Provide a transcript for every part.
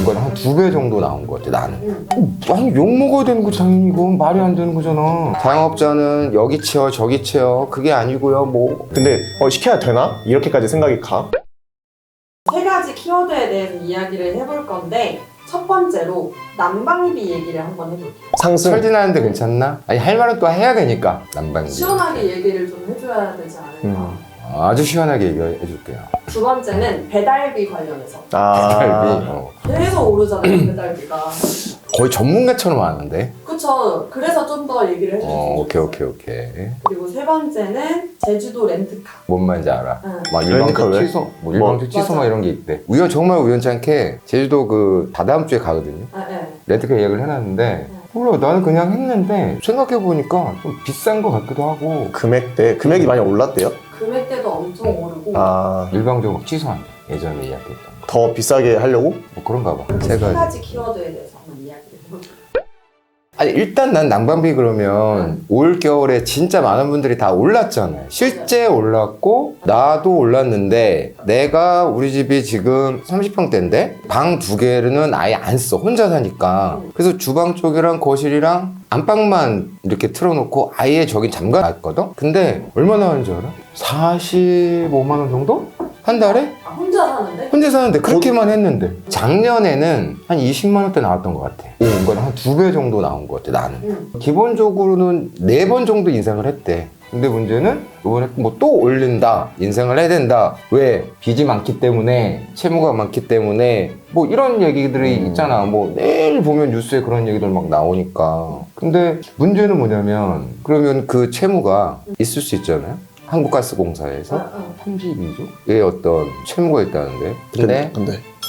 이건 한 2배 정도 나온 것 같아 나는. 아니 욕 먹어야 되는 거 당연히 이건 말이 안 되는 거잖아. 자영업자는 여기 채워 저기 채워 그게 아니고요 뭐. 근데 시켜야 되나? 이렇게까지 생각이 가? 세 가지 키워드에 대해서 이야기를 해볼 건데 첫 번째로 난방비 얘기를 한번 해볼게요. 상승. 철진하는데 괜찮나? 아니 할 말은 또 해야 되니까 난방비. 시원하게 얘기를 좀 해줘야 되지 않을까. 아주 시원하게 얘기해 줄게요. 두 번째는 배달비 관련해서 배달비. 계속 오르잖아요 배달비가. 거의 전문가처럼 하는데. 그쵸. 그래서 좀 더 얘기를 해주세요. 오케이. 그리고 세 번째는 제주도 렌트카. 뭔 말인지 알아. 응. 막 렌트카 일방적 왜? 취소, 뭐 일방적 취소 막 맞아. 이런 게 있대. 정말 우연찮게 제주도 그 다다음 주에 가거든요. 네. 렌트카 예약을 해놨는데 몰라 나는 그냥 했는데 생각해 보니까 좀 비싼 것 같기도 하고 금액이 많이 올랐대요? 금액대도 엄청 오르고 일방적으로 막 취소한대. 예전에 예약했던 거. 더 비싸게 하려고? 뭐 그런가 봐. 세 가지 키워드에 대해서 한번 이야기를 해볼게요. 아니 일단 난 난방비 그러면 올 겨울에 진짜 많은 분들이 다 올랐잖아요. 실제 올랐고 나도 올랐는데 내가 우리 집이 지금 30평대인데 방 2개는 아예 안 써. 혼자 사니까. 그래서 주방 쪽이랑 거실이랑 안방만 이렇게 틀어놓고 아예 저기 잠가놨거든? 근데 얼마 나왔는지 알아? 45만 원 정도? 한 달에? 혼자 사는데? 혼자 사는데 그렇게만 했는데 작년에는 한 20만 원대 나왔던 것 같아. 이건 한 2배 정도 나온 것 같아 나는. 기본적으로는 4번 정도 인상을 했대. 근데 문제는 이번에 뭐 또 올린다, 인상을 해야 된다. 왜? 빚이 많기 때문에, 채무가 많기 때문에 뭐 이런 얘기들이 있잖아. 뭐 내일 보면 뉴스에 그런 얘기들 막 나오니까. 근데 문제는 뭐냐면 그러면 그 채무가 있을 수 있잖아요. 한국가스공사에서 32조의 어떤 채무가 있다는데. 근데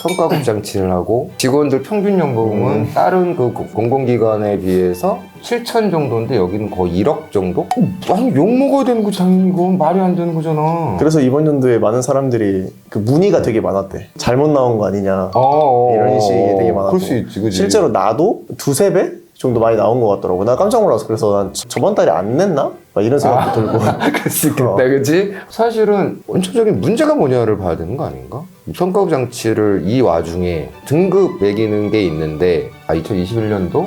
성과급 장치를 하고 직원들 평균 연봉은 다른 그 공공기관에 비해서 7천 정도인데 여기는 거의 1억 정도? 아니 욕 먹어야 되는 거 당연히 이건 말이 안 되는 거잖아. 그래서 이번 연도에 많은 사람들이 그 문의가 되게 많았대. 잘못 나온 거 아니냐 이런 인식이 되게 많았고. 그럴 수 있지, 그치? 실제로 나도 2-3배 정도 많이 나온 것 같더라고. 나 깜짝 놀랐어. 그래서 난 저번 달에 안 냈나? 막 이런 생각도 들고. 그럴 수 있겠다, 그치? 사실은 원초적인 문제가 뭐냐를 봐야 되는 거 아닌가? 성과급 장치를 이 와중에 등급 매기는 게 있는데 2021년도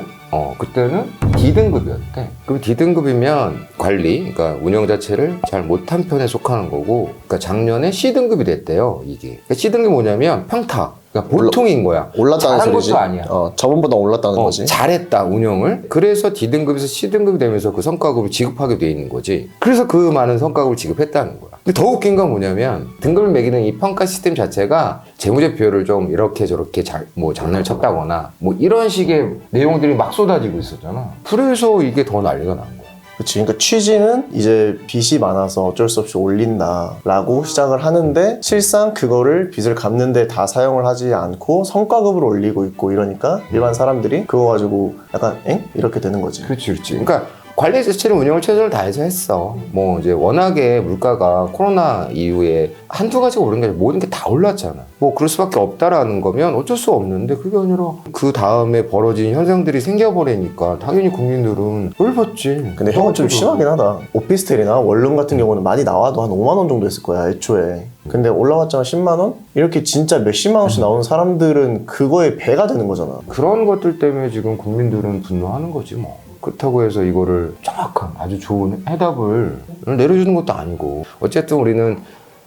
그때는 D등급이었대. 그 D등급이면 관리, 그러니까 운영 자체를 잘 못한 편에 속하는 거고, 그러니까 작년에 C등급이 됐대요, 이게. 그러니까 C등급이 뭐냐면 평타. 그러니까 보통인 거야. 올랐다는 잘한 소리지. 것도 아니야. 저번보다 올랐다는 거지. 잘했다, 운영을. 그래서 D등급에서 C등급이 되면서 그 성과급을 지급하게 돼 있는 거지. 그래서 그 많은 성과급을 지급했다는 거야. 근데 더 웃긴 건 뭐냐면 등급을 매기는 이 평가 시스템 자체가 재무제표를 좀 이렇게 저렇게 장난을 쳤다거나 뭐 이런 식의 내용들이 막 쏟아지고 있었잖아. 그래서 이게 더 난리가 난 거야. 그치. 그러니까 취지는 이제 빚이 많아서 어쩔 수 없이 올린다라고 시작을 하는데 실상 그거를 빚을 갚는데 다 사용을 하지 않고 성과급으로 올리고 있고 이러니까 일반 사람들이 그거 가지고 약간 엥? 이렇게 되는 거지. 그렇지. 그러니까 관리 자체는 운영을 최선을 다해서 했어. 뭐 이제 워낙에 물가가 코로나 이후에 한두 가지가 오른 게 아니라 모든 게 다 올랐잖아. 뭐 그럴 수밖에 없다라는 거면 어쩔 수 없는데 그게 아니라 그 다음에 벌어진 현상들이 생겨버리니까 당연히 국민들은 뭘 받지. 근데 형은 좀 심하긴 하다. 오피스텔이나 원룸 같은 경우는 많이 나와도 한 5만 원 정도 했을 거야 애초에. 근데 올라갔잖아 10만 원? 이렇게 진짜 몇십만 원씩 나오는 사람들은 그거에 배가 되는 거잖아. 그런 것들 때문에 지금 국민들은 분노하는 거지 뭐. 그렇다고 해서 이거를 정확한 아주 좋은 해답을 내려주는 것도 아니고 어쨌든 우리는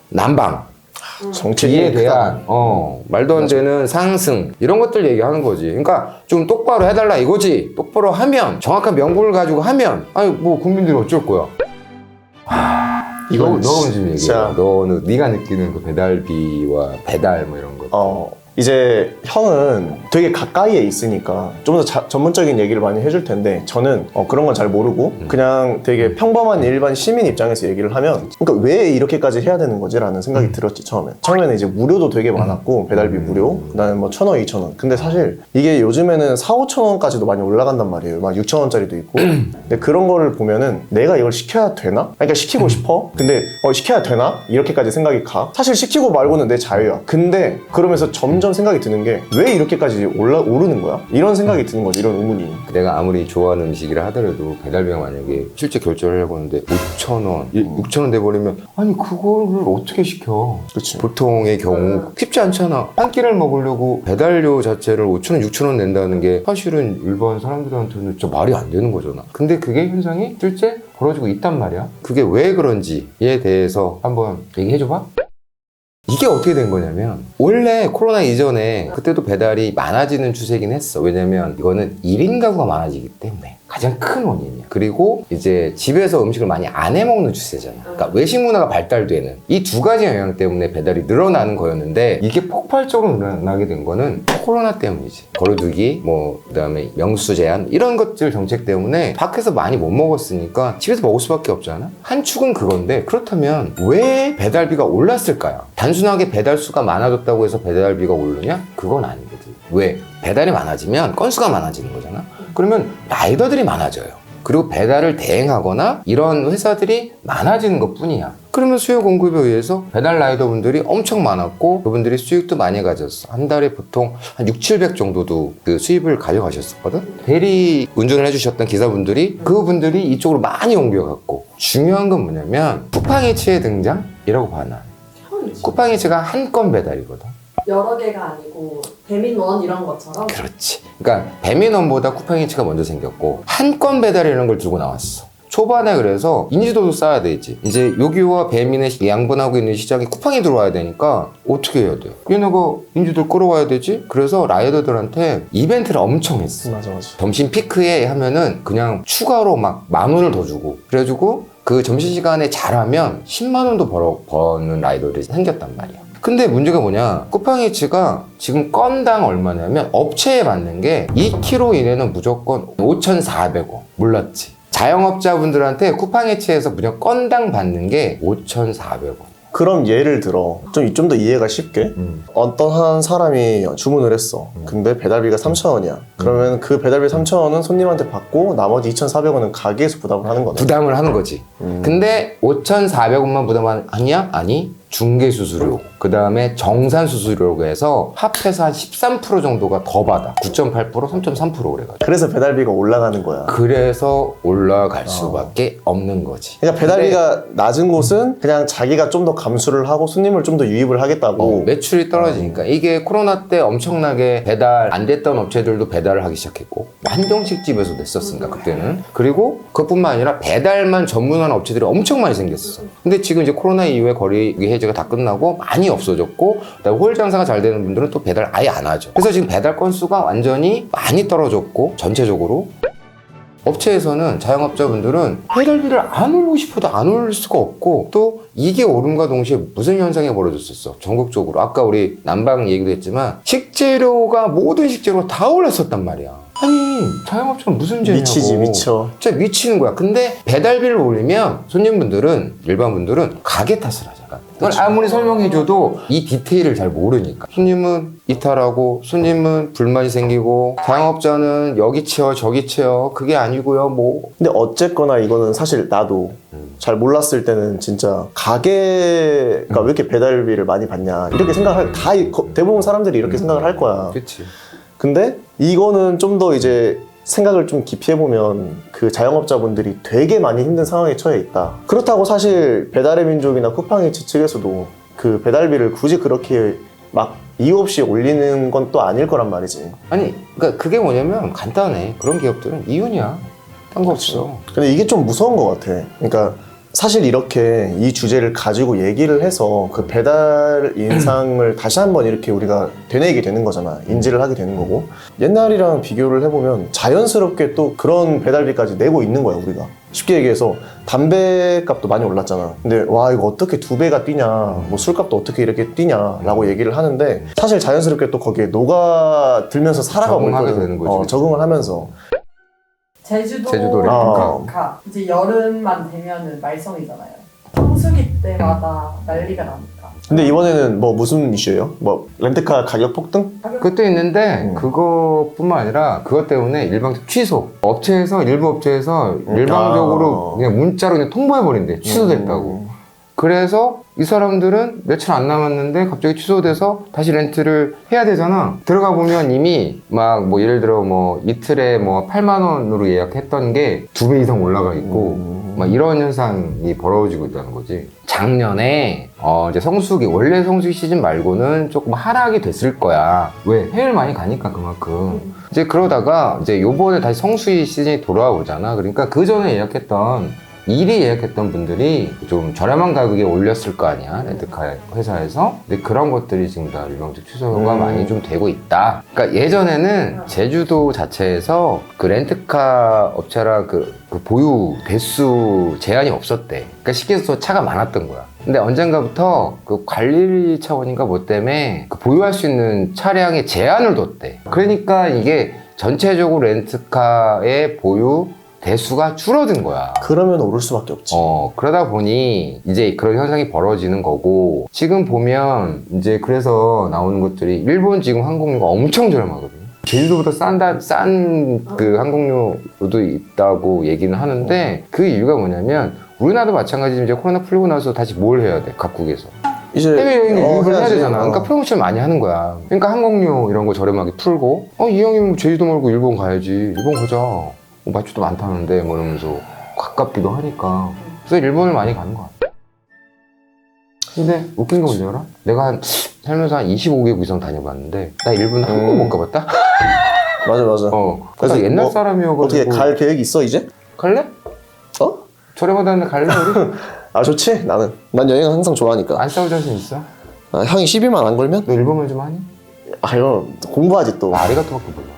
난방 정책에 대한 말도 안 되는 상승 이런 것들 얘기하는 거지. 그러니까 좀 똑바로 해달라 이거지. 똑바로 하면 정확한 명분을 가지고 하면 아니 뭐 국민들이 어쩔 거야. 이건 너는 좀 얘기해. 진짜- 너는 네가 느끼는 그 배달비와 배달 뭐 이런 거. 이제 형은 되게 가까이에 있으니까 좀 더 전문적인 얘기를 많이 해줄 텐데 저는 그런 건 잘 모르고 그냥 되게 평범한 일반 시민 입장에서 얘기를 하면 그러니까 왜 이렇게까지 해야 되는 거지? 라는 생각이 들었지 처음에는 이제 무료도 되게 많았고 배달비 무료 그다음에 뭐 1,000원, 2,000원 근데 사실 이게 요즘에는 4,000~5,000원까지도 많이 올라간단 말이에요. 막 6,000원짜리도 있고 근데 그런 거를 보면은 내가 이걸 시켜야 되나? 그러니까 시키고 싶어? 근데 시켜야 되나? 이렇게까지 생각이 가. 사실 시키고 말고는 내 자유야. 근데 그러면서 점점 점점 생각이 드는 게 왜 이렇게까지 오르는 거야? 이런 생각이 드는 거지, 이런 의문이. 내가 아무리 좋아하는 음식이라 하더라도 배달비가 만약에 실제 결제를 하려고 하는데 5,000원, 6,000원 돼버리면 아니 그거를 어떻게 시켜? 그치. 보통의 경우 쉽지 않잖아. 한 끼를 먹으려고 배달료 자체를 5,000원, 6,000원 낸다는 게 사실은 일반 사람들한테는 진짜 말이 안 되는 거잖아. 근데 그게 현상이 실제 벌어지고 있단 말이야. 그게 왜 그런지에 대해서 한번 얘기해줘봐. 이게 어떻게 된 거냐면 원래 코로나 이전에 그때도 배달이 많아지는 추세긴 했어. 왜냐면 이거는 1인 가구가 많아지기 때문에 가장 큰 원인이야. 그리고 이제 집에서 음식을 많이 안 해먹는 추세잖아. 그러니까 외식 문화가 발달되는 이 두 가지 영향 때문에 배달이 늘어나는 거였는데 이게 폭발적으로 늘어나게 된 거는 코로나 때문이지. 거리두기, 그다음에 명수 제한 이런 것들 정책 때문에 밖에서 많이 못 먹었으니까 집에서 먹을 수밖에 없잖아. 한 축은 그건데 그렇다면 왜 배달비가 올랐을까요? 단순하게 배달 수가 많아졌다고 해서 배달비가 오르냐? 그건 아니거든. 왜? 배달이 많아지면 건수가 많아지는 거잖아. 그러면 라이더들이 많아져요. 그리고 배달을 대행하거나 이런 회사들이 많아지는 것 뿐이야. 그러면 수요 공급에 의해서 배달 라이더 분들이 엄청 많았고 그분들이 수익도 많이 가졌어. 한 달에 보통 한 6, 700 정도도 그 수입을 가져가셨었거든. 대리 운전을 해주셨던 기사분들이 그분들이 이쪽으로 많이 옮겨갔고 중요한 건 뭐냐면 쿠팡이츠의 등장이라고 봐 나. 쿠팡이츠가 한 건 배달이거든. 여러 개가 아니고 배민원 이런 것처럼. 그렇지. 그러니까 배민원보다 쿠팡이츠가 먼저 생겼고 한 건 배달이라는 걸 들고 나왔어. 초반에 그래서 인지도도 쌓아야 되지. 이제 요기요와 배민의 양분하고 있는 시장에 쿠팡이 들어와야 되니까 어떻게 해야 돼? 얘네가 인지도를 끌어와야 되지? 그래서 라이더들한테 이벤트를 엄청 했어. 맞아. 점심 피크에 하면은 그냥 추가로 막 10,000원을 더 주고 그래가지고 그 점심시간에 잘하면 10만 원도 버는 라이더들이 생겼단 말이야. 근데 문제가 뭐냐, 쿠팡이츠가 지금 건당 얼마냐면 업체에 받는 게 2kg 이내는 무조건 5,400원. 몰랐지? 자영업자분들한테 쿠팡이츠에서 무조건 건당 받는 게 5,400원. 그럼 예를 들어 좀 더 이해가 쉽게 어떤 한 사람이 주문을 했어. 근데 배달비가 3,000원이야. 그러면 그 배달비 3,000원은 손님한테 받고 나머지 2,400원은 가게에서 부담을 하는 거네. 부담을 하는 거지. 근데 5,400원만 부담하냐? 아니. 중개수수료, 그 다음에 정산수수료라고 해서 합해서 한 13% 정도가 더 받아. 9.8%, 3.3% 그래가지고. 그래서 배달비가 올라가는 거야. 그래서 올라갈 수밖에 없는 거지. 그러니까 배달비가 낮은 곳은 그냥 자기가 좀 더 감수를 하고 손님을 좀 더 유입을 하겠다고. 매출이 떨어지니까. 이게 코로나 때 엄청나게 배달 안 됐던 업체들도 배달을 하기 시작했고 한정식집에서 냈었으니까 그때는. 그리고 그것뿐만 아니라 배달만 전문하는 업체들이 엄청 많이 생겼어. 근데 지금 이제 코로나 이후에 거리두기 해제가 다 끝나고 많이 없어졌고 그다음에 홀 장사가 잘 되는 분들은 또 배달 아예 안 하죠. 그래서 지금 배달 건수가 완전히 많이 떨어졌고 전체적으로 업체에서는 자영업자분들은 배달비를 안 올리고 싶어도 안 올릴 수가 없고 또 이게 오름과 동시에 무슨 현상이 벌어졌었어. 전국적으로 아까 우리 난방 얘기도 했지만 식재료가 모든 식재료가 다 올랐었단 말이야. 아니 자영업자는 무슨 죄냐고. 미치지 미쳐. 진짜 미치는 거야. 근데 배달비를 올리면 손님분들은 일반 분들은 가게 탓을 하잖아. 그걸 아무리 설명해줘도 이 디테일을 잘 모르니까 손님은 이탈하고 손님은 불만이 생기고 자영업자는 여기 채워 저기 채워 그게 아니고요 뭐. 근데 어쨌거나 이거는 사실 나도 잘 몰랐을 때는 진짜 가게가 왜 이렇게 배달비를 많이 받냐 이렇게 생각할 대부분 사람들이 이렇게 생각을 할 거야. 그치. 근데 이거는 좀 더 이제 생각을 좀 깊이 해보면 그 자영업자분들이 되게 많이 힘든 상황에 처해 있다. 그렇다고 사실 배달의 민족이나 쿠팡이츠 측에서도 그 배달비를 굳이 그렇게 막 이유 없이 올리는 건 또 아닐 거란 말이지. 아니 그러니까 그게 뭐냐면 간단해. 그런 기업들은 이윤이야. 딴 거 없어. 근데 이게 좀 무서운 것 같아. 그러니까 사실 이렇게 이 주제를 가지고 얘기를 해서 그 배달 인상을 다시 한번 이렇게 우리가 되뇌이게 되는 거잖아. 인지를 하게 되는 거고. 옛날이랑 비교를 해보면 자연스럽게 또 그런 배달비까지 내고 있는 거야, 우리가. 쉽게 얘기해서 담배 값도 많이 올랐잖아. 근데 와 이거 어떻게 2배가 뛰냐, 뭐 술값도 어떻게 이렇게 뛰냐라고 얘기를 하는데 사실 자연스럽게 또 거기에 녹아들면서 살아가고 적응하게 있거든. 되는 거지. 적응을 하면서. 제주도가 이제 여름만 되면은 말썽이잖아요. 성수기 때마다 난리가 나니까. 근데 이번에는 뭐 무슨 이슈예요? 뭐 렌트카 가격 폭등? 그것도 있는데 그것뿐만 아니라 그것 때문에 일방적 취소. 업체에서 일부 업체에서 일방적으로 그냥 문자로 그냥 통보해버린대. 취소됐다고. 그래서 이 사람들은 며칠 안 남았는데 갑자기 취소돼서 다시 렌트를 해야 되잖아. 들어가 보면 이미 막 뭐 예를 들어 뭐 이틀에 뭐 8만 원으로 예약했던 게 2배 이상 올라가 있고 막 이런 현상이 벌어지고 있다는 거지. 작년에 이제 성수기 원래 성수기 시즌 말고는 조금 하락이 됐을 거야. 왜? 해외를 많이 가니까 그만큼. 이제 그러다가 이제 요번에 다시 성수기 시즌이 돌아오잖아. 그러니까 그 전에 예약했던 미리 예약했던 분들이 좀 저렴한 가격에 올렸을 거 아니야, 렌트카 회사에서. 근데 그런 것들이 지금 다 일방적 취소가 많이 좀 되고 있다. 그러니까 예전에는 제주도 자체에서 그 렌트카 업체랑 그 보유 대수 제한이 없었대. 그러니까 쉽게 해서 차가 많았던 거야. 근데 언젠가부터 그 관리 차원인가 뭐 때문에 그 보유할 수 있는 차량의 제한을 뒀대. 그러니까 이게 전체적으로 렌트카의 보유 대수가 줄어든 거야. 그러면 오를 수밖에 없지. 그러다 보니 이제 그런 현상이 벌어지는 거고, 지금 보면 이제 그래서 나오는 것들이 일본 지금 항공료가 엄청 저렴하거든요. 제주도보다 싼 그 항공료도 있다고 얘기는 하는데, 그 이유가 뭐냐면 우리나라도 마찬가지로 이제 코로나 풀리고 나서 다시 뭘 해야 돼, 각국에서. 이제 해외여행 유입을 해야 해야지. 되잖아. 그러니까 프로모션 많이 하는 거야. 그러니까 항공료 이런 거 저렴하게 풀고, 이 형님 제주도 말고 일본 가야지. 일본 가자. 맛주도 많다는데 뭐 이러면서 가깝기도 하니까. 그래서 일본을 많이 가는 거야. 근데 웃긴 거 뭔지 알아? 내가 살면서 한 25개국 이상 다녀봤는데 나 일본 한 번 못 가봤다? 맞아. 그래서 옛날 뭐, 사람이어가지고. 어떻게 갈 계획 있어 이제? 갈래? 어? 저렴하다는데 갈래 우리? 아 좋지. 난 여행은 항상 좋아하니까. 안 싸울 자신 있어? 형이 시비만 안 걸면? 너 일본말 좀 하니? 형 공부하지 또. 나 아리가토밖에 몰라.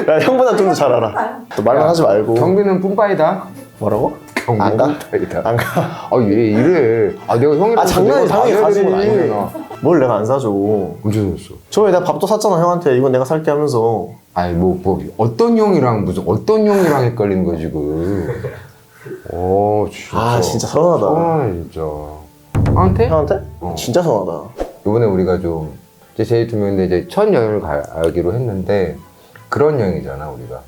야, 형보다 좀 더 잘 알아. 또 말만 하지 말고. 경비는 뿜빠이다. 뭐라고? 경비 안 가? 뿜빠이다. 안 가. 얘 이래. 내가 형이랑 장난이 당연히 가지 건 아니잖아. 아니잖아. 뭘 내가 안 사줘. 언제 줬어? 저번에 내가 밥도 샀잖아 형한테. 이건 내가 살게 하면서. 어떤 형이랑 어떤 형이랑 헷갈리는 거야 지금. 진짜. 진짜 서운하다. 진짜. 나한테? 형한테? 어. 진짜 서운하다. 이번에 우리가 좀 이제 제이 두 명인데 이제 첫 여행을 가기로 했는데 그런 여행이잖아 우리가.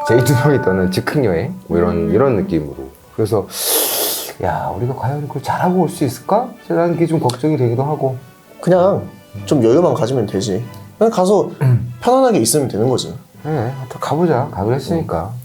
제이 두 명이 떠는 즉흥 여행 뭐 이런 느낌으로. 그래서 야 우리가 과연 그걸 잘하고 올 수 있을까? 나는 그게 좀 걱정이 되기도 하고. 그냥 좀 여유만 가지면 되지. 그냥 가서 편안하게 있으면 되는 거지. 그래, 가보자. 가기로 했으니까.